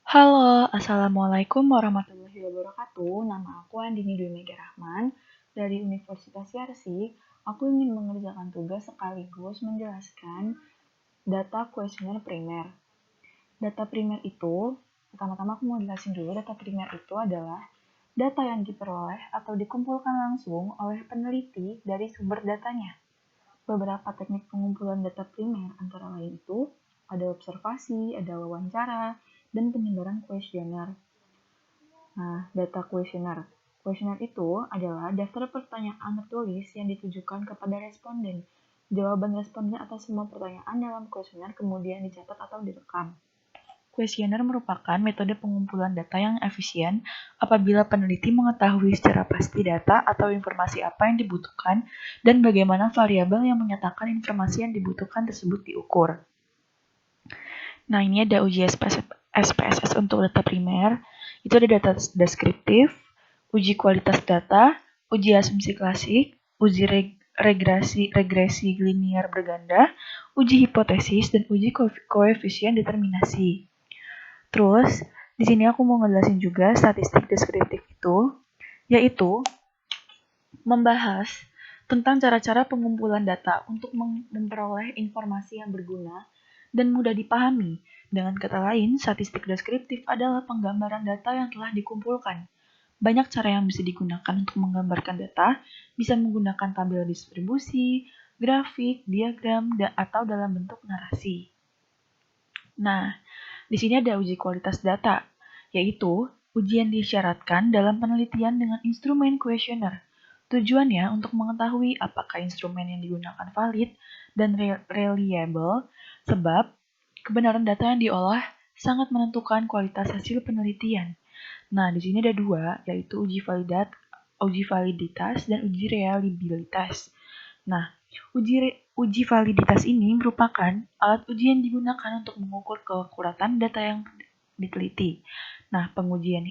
Halo, Assalamualaikum warahmatullahi wabarakatuh. Nama aku Andini Dwi Mega Rahman dari Universitas Yarsi. Aku ingin mengerjakan tugas sekaligus menjelaskan data kuesioner primer. Data primer itu, pertama-tama aku mau jelasin dulu, data primer itu adalah data yang diperoleh atau dikumpulkan langsung oleh peneliti dari sumber datanya. Beberapa teknik pengumpulan data primer antara lain itu ada observasi, ada wawancara, dan penyebaran kuesioner. Nah, data kuesioner. Kuesioner itu adalah daftar pertanyaan tertulis yang ditujukan kepada responden. Jawaban responden atas semua pertanyaan dalam kuesioner kemudian dicatat atau direkam. Kuesioner merupakan metode pengumpulan data yang efisien apabila peneliti mengetahui secara pasti data atau informasi apa yang dibutuhkan dan bagaimana variabel yang menyatakan informasi yang dibutuhkan tersebut diukur. Nah, ini ada uji SPSS untuk data primer. Itu ada data deskriptif, uji kualitas data, uji asumsi klasik, uji regresi linear berganda, uji hipotesis, dan uji koefisien determinasi. Terus, di sini aku mau ngejelasin juga statistik deskriptif itu, yaitu membahas tentang cara-cara pengumpulan data untuk memperoleh informasi yang berguna dan mudah dipahami. Dengan kata lain, statistik deskriptif adalah penggambaran data yang telah dikumpulkan. Banyak cara yang bisa digunakan untuk menggambarkan data, bisa menggunakan tabel distribusi, grafik, diagram, atau dalam bentuk narasi. Nah, di sini ada uji kualitas data, yaitu ujian disyaratkan dalam penelitian dengan instrumen kuesioner. Tujuannya untuk mengetahui apakah instrumen yang digunakan valid dan reliable, sebab kebenaran data yang diolah sangat menentukan kualitas hasil penelitian. Nah, di sini ada dua, yaitu uji validitas dan uji reliabilitas. Nah, uji validitas ini merupakan alat uji yang digunakan untuk mengukur keakuratan data yang diteliti. Nah, pengujian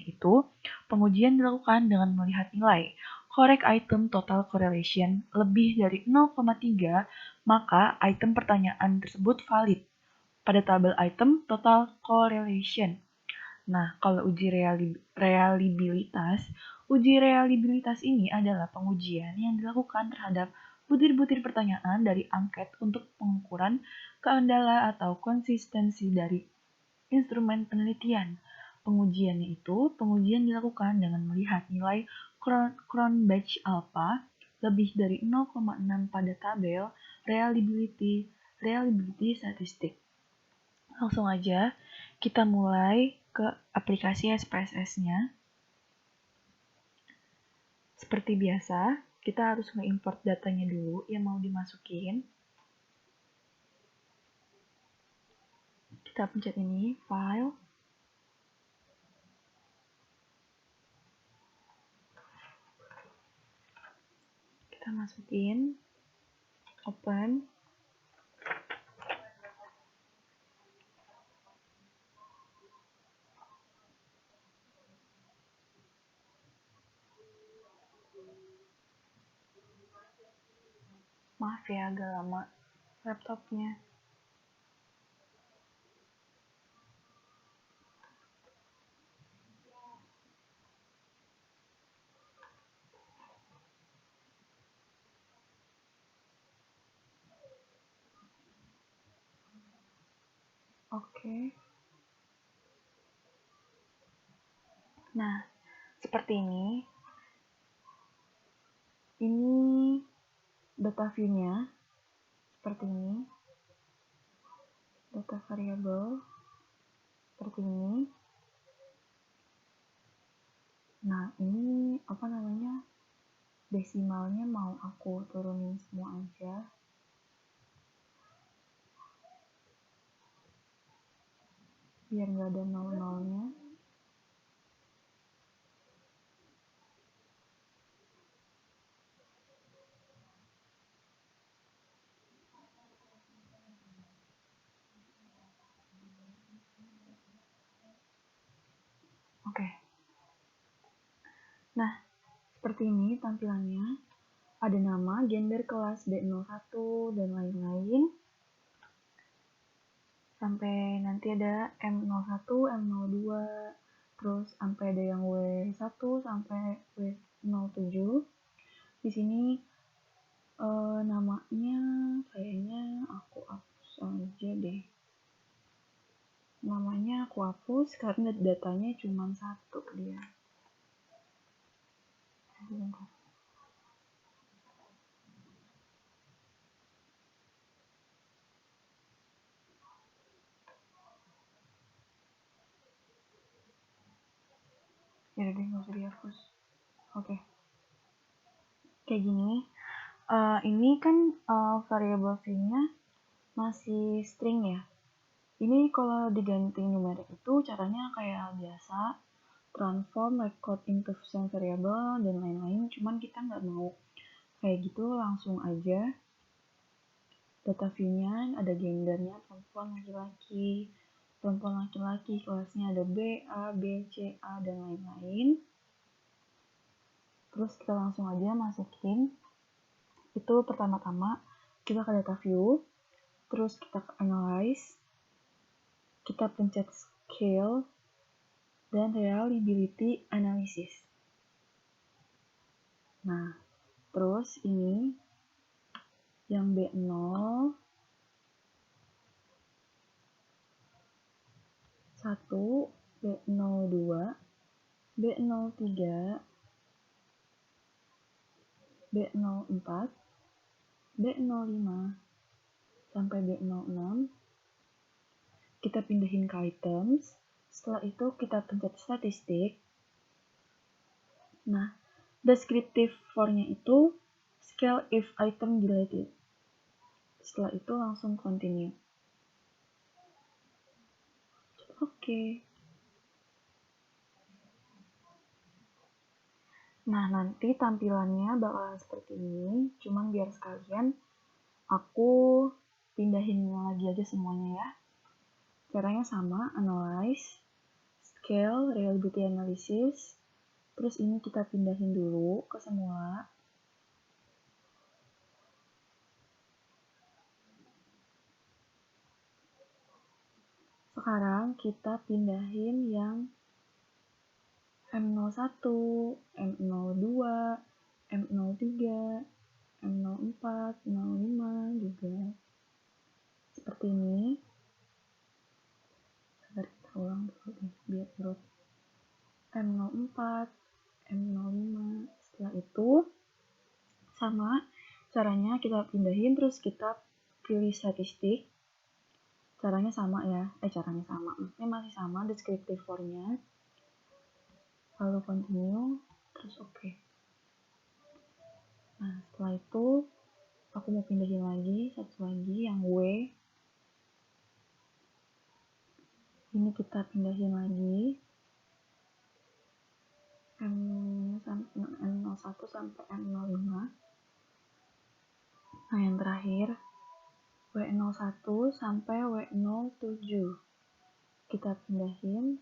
dilakukan dengan melihat nilai correct item total correlation lebih dari 0,3, maka item pertanyaan tersebut valid pada tabel item total correlation. Nah, kalau uji reliabilitas ini adalah pengujian yang dilakukan terhadap butir-butir pertanyaan dari angket untuk pengukuran keandalan atau konsistensi dari instrumen penelitian. Pengujian dilakukan dengan melihat nilai Cronbach alpha lebih dari 0,6 pada tabel reliability statistik. Langsung aja kita mulai ke aplikasi SPSS-nya. Seperti biasa, kita harus nge-import datanya dulu yang mau dimasukin. Kita pencet ini, file. Kita masukin, open. Maaf ya, agak lama laptopnya. Oke. Nah, seperti ini. Ini data view-nya. Seperti ini. Data variable. Seperti ini. Nah, ini desimalnya mau aku turunin semua aja. Biar nggak ada nol-nolnya. Oke. Nah, seperti ini tampilannya. Ada nama, gender, kelas, D01, dan lain-lain. sampai nanti ada M01, M02, terus sampai ada yang W1 sampai W07. Di sini namanya kayaknya aku hapus aja deh. Namanya aku hapus karena datanya cuma satu dia. Ya udah nggak usah dihapus. Oke. Kayak gini. Ini kan variable v-nya masih string ya. Ini kalau diganti numerik itu caranya kayak biasa, transform, record into some variable, dan lain-lain. Cuman kita nggak mau kayak gitu, langsung aja. Data view-nya ada gendernya, perempuan, laki-laki. Perempuan, laki-laki, kelasnya ada B, A, B, C, A, dan lain-lain. Terus kita langsung aja masukin. Itu pertama-tama kita ke data view, terus kita ke analyze, kita pencet scale, dan reliability analysis. Nah, terus ini yang B0, B01, B02, B03, B04, B05, sampai B06, kita pindahin ke items. Setelah itu kita pencet statistik. Nah, descriptive for-nya itu scale if item deleted. Setelah itu langsung continue. Oke. Nah, nanti tampilannya bakalan seperti ini. Cuman biar sekalian aku pindahin lagi aja semuanya ya. Caranya sama, analyze, scale, reliability analysis. Terus ini kita pindahin dulu ke semula. Sekarang kita pindahin yang M01, M02, M03, M04, 05 juga. Seperti ini. Sabar kita ulang dulu deh, biar urut. M04, M05. Setelah itu sama caranya kita pindahin, terus kita pilih statistik. Caranya sama ya, maksudnya masih sama descriptive for-nya. Lalu continue, terus oke. Nah, setelah itu aku mau pindahin lagi, satu lagi yang W. Ini kita pindahin lagi. M01 sampai M05. Nah, yang terakhir W01 sampai W07. Kita pindahin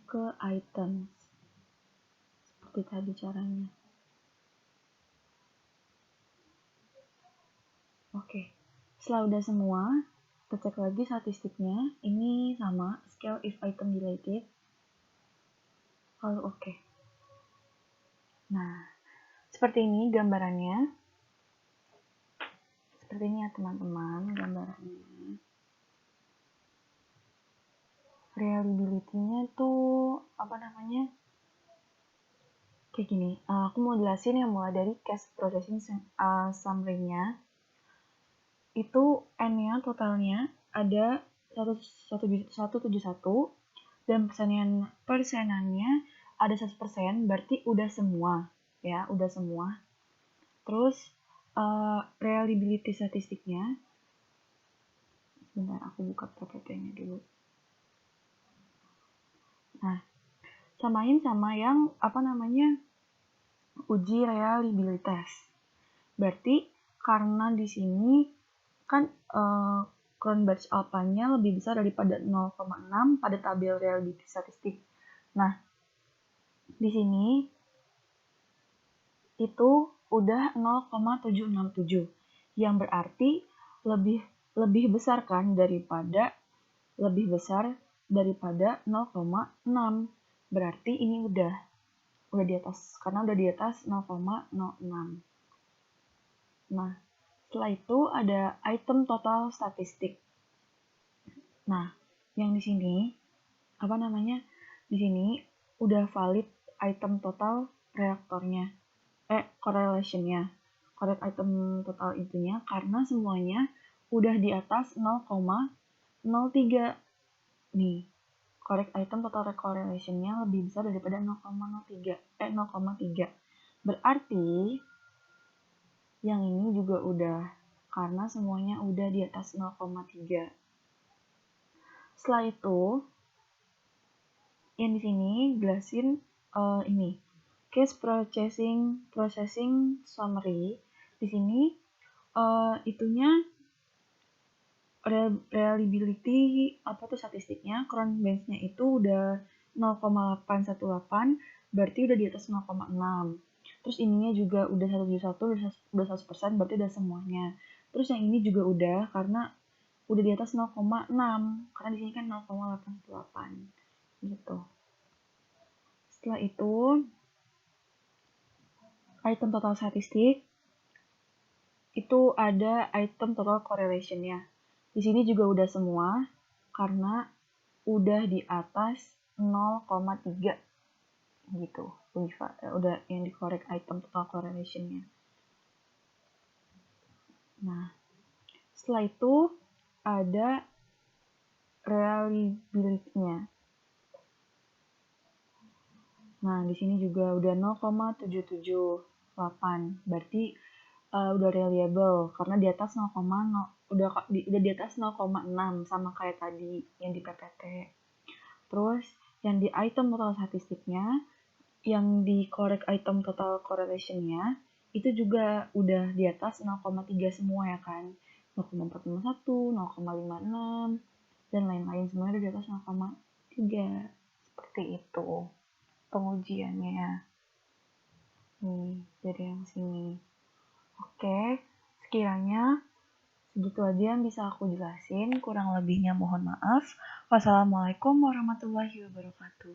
ke items. Seperti tadi caranya. Oke. Setelah udah semua, kita cek lagi statistiknya. Ini sama, scale if item deleted. Lalu oke. Nah, seperti ini gambarannya. Seperti ini ya teman-teman gambarannya. Reliability-nya tuh kayak gini. Aku mau jelasin yang mulai dari case processing summary-nya. Itu N-nya totalnya ada 171 dan persenannya ada 100%, berarti udah semua ya, udah semua. Terus reliability statistiknya, sebentar aku buka PPT-nya dulu. Nah, samain sama yang uji reliabilitas. Berarti karena di sini kan Cronbach's alpha-nya lebih besar daripada 0,6 pada tabel reliability statistik. Nah, di sini itu udah 0,767, yang berarti lebih lebih besar kan lebih besar daripada 0,6. Berarti ini udah di atas, karena udah di atas 0,06. Nah, setelah itu ada item total statistik. Nah, yang di sini apa namanya? Di sini udah valid item total reaktornya. Correlation-nya. Correct item total itunya karena semuanya udah di atas 0,03. Nih, correct item total correlation-nya lebih besar daripada 0,3. Berarti yang ini juga udah, karena semuanya udah di atas 0,3. Setelah itu, yang di sini jelasin ini case processing summary. Di sini itunya reliability apa tuh statistiknya, current bench-nya itu udah 0,818, berarti udah di atas 0,6. Terus ininya juga udah 171, udah 100%, berarti udah semuanya. Terus yang ini juga udah, karena udah di atas 0,6, karena di sini kan 0,818 gitu. Setelah itu, item total statistik itu ada item total correlation-nya. Di sini juga udah semua karena udah di atas 0,3 gitu. Udah yang dikorek item total correlation-nya. Nah, setelah itu ada reliability-nya. Nah, di sini juga udah 0,778. Berarti udah reliable karena di atas 0,0 udah di atas 0,6 sama kayak tadi yang di PPT. Terus yang di item total statistiknya, yang di correct item total correlation-nya itu juga udah di atas 0,3 semua ya kan. 0,451, 0,56 dan lain-lain semuanya udah di atas 0,3. Seperti itu pengujiannya. Nih, dari yang sini. Oke, sekiranya segitu aja yang bisa aku jelasin. Kurang lebihnya mohon maaf. Wassalamualaikum warahmatullahi wabarakatuh.